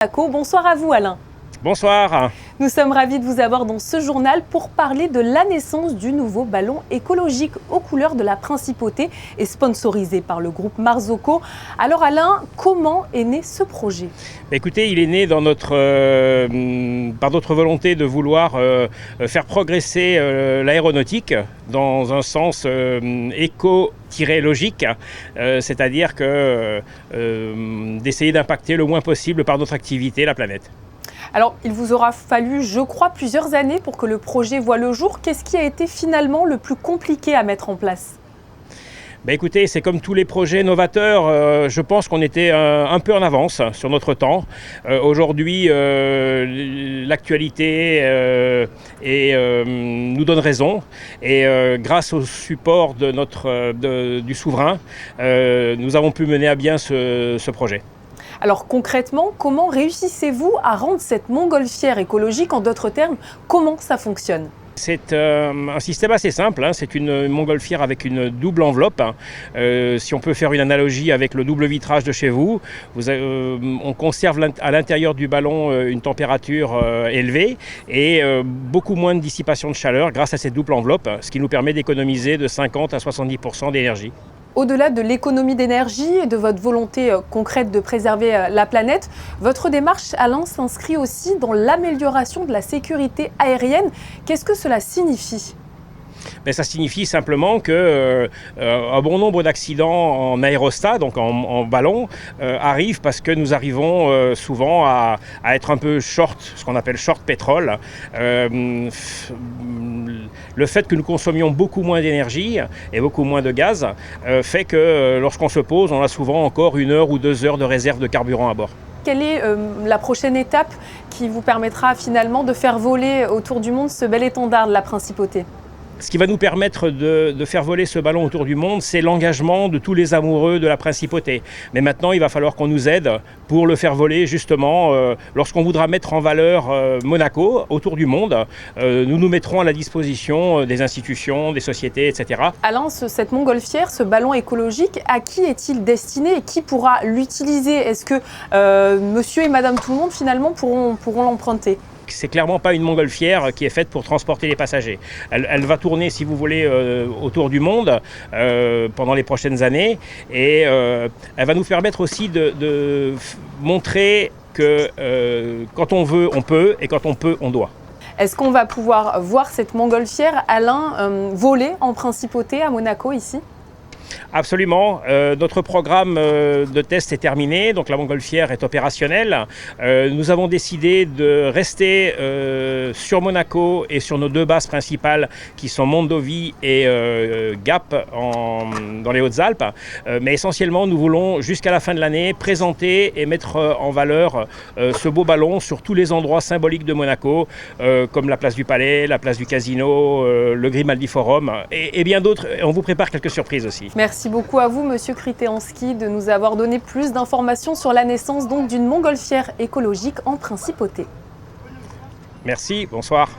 Bonsoir à vous Alain. Bonsoir. Nous sommes ravis de vous avoir dans ce journal pour parler de la naissance du nouveau ballon écologique aux couleurs de la Principauté et sponsorisé par le groupe Marzocco. Alors Alain, comment est né ce projet ? Écoutez, il est né dans par notre volonté de vouloir faire progresser l'aéronautique dans un sens éco-logique, c'est-à-dire d'essayer d'impacter le moins possible par notre activité la planète. Alors, il vous aura fallu, je crois, plusieurs années pour que le projet voie le jour. Qu'est-ce qui a été finalement le plus compliqué à mettre en place ? Écoutez, c'est comme tous les projets novateurs, je pense qu'on était un peu en avance sur notre temps. Aujourd'hui, l'actualité nous donne raison et grâce au support du souverain, nous avons pu mener à bien ce projet. Alors concrètement, comment réussissez-vous à rendre cette montgolfière écologique? En d'autres termes, comment ça fonctionne ? C'est un système assez simple, c'est une montgolfière avec une double enveloppe. Si on peut faire une analogie avec le double vitrage de chez vous, on conserve à l'intérieur du ballon une température élevée et beaucoup moins de dissipation de chaleur grâce à cette double enveloppe, ce qui nous permet d'économiser de 50 à 70% d'énergie. Au-delà de l'économie d'énergie et de votre volonté concrète de préserver la planète, votre démarche, Alain, s'inscrit aussi dans l'amélioration de la sécurité aérienne. Qu'est-ce que cela signifie ? Ça signifie simplement qu'un bon nombre d'accidents en aérostat, donc en ballon, arrivent parce que nous arrivons souvent à être un peu short, ce qu'on appelle short pétrole. Le fait que nous consommions beaucoup moins d'énergie et beaucoup moins de gaz fait que lorsqu'on se pose, on a souvent encore 1 heure ou 2 heures de réserve de carburant à bord. Quelle est la prochaine étape qui vous permettra finalement de faire voler autour du monde ce bel étendard de la Principauté ? Ce qui va nous permettre de faire voler ce ballon autour du monde, c'est l'engagement de tous les amoureux de la Principauté. Mais maintenant, il va falloir qu'on nous aide pour le faire voler justement. Lorsqu'on voudra mettre en valeur Monaco autour du monde, nous nous mettrons à la disposition des institutions, des sociétés, etc. Alain, cette montgolfière, ce ballon écologique, à qui est-il destiné et qui pourra l'utiliser ? Est-ce que monsieur et madame tout le monde finalement pourront l'emprunter ? C'est clairement pas une montgolfière qui est faite pour transporter les passagers. Elle va tourner, si vous voulez, autour du monde pendant les prochaines années et elle va nous permettre aussi de montrer que quand on veut, on peut et quand on peut, on doit. Est-ce qu'on va pouvoir voir cette montgolfière, Alain, voler en Principauté à Monaco ici ? Absolument. Notre programme de test est terminé, donc la montgolfière est opérationnelle. Nous avons décidé de rester sur Monaco et sur nos 2 bases principales qui sont Mondovì et Gap dans les Hautes-Alpes. Mais essentiellement, nous voulons jusqu'à la fin de l'année présenter et mettre en valeur ce beau ballon sur tous les endroits symboliques de Monaco, comme la place du Palais, la place du Casino, le Grimaldi Forum et bien d'autres. On vous prépare quelques surprises aussi. Merci beaucoup à vous, Monsieur Kryteanski, de nous avoir donné plus d'informations sur la naissance d'une montgolfière écologique en Principauté. Merci, bonsoir.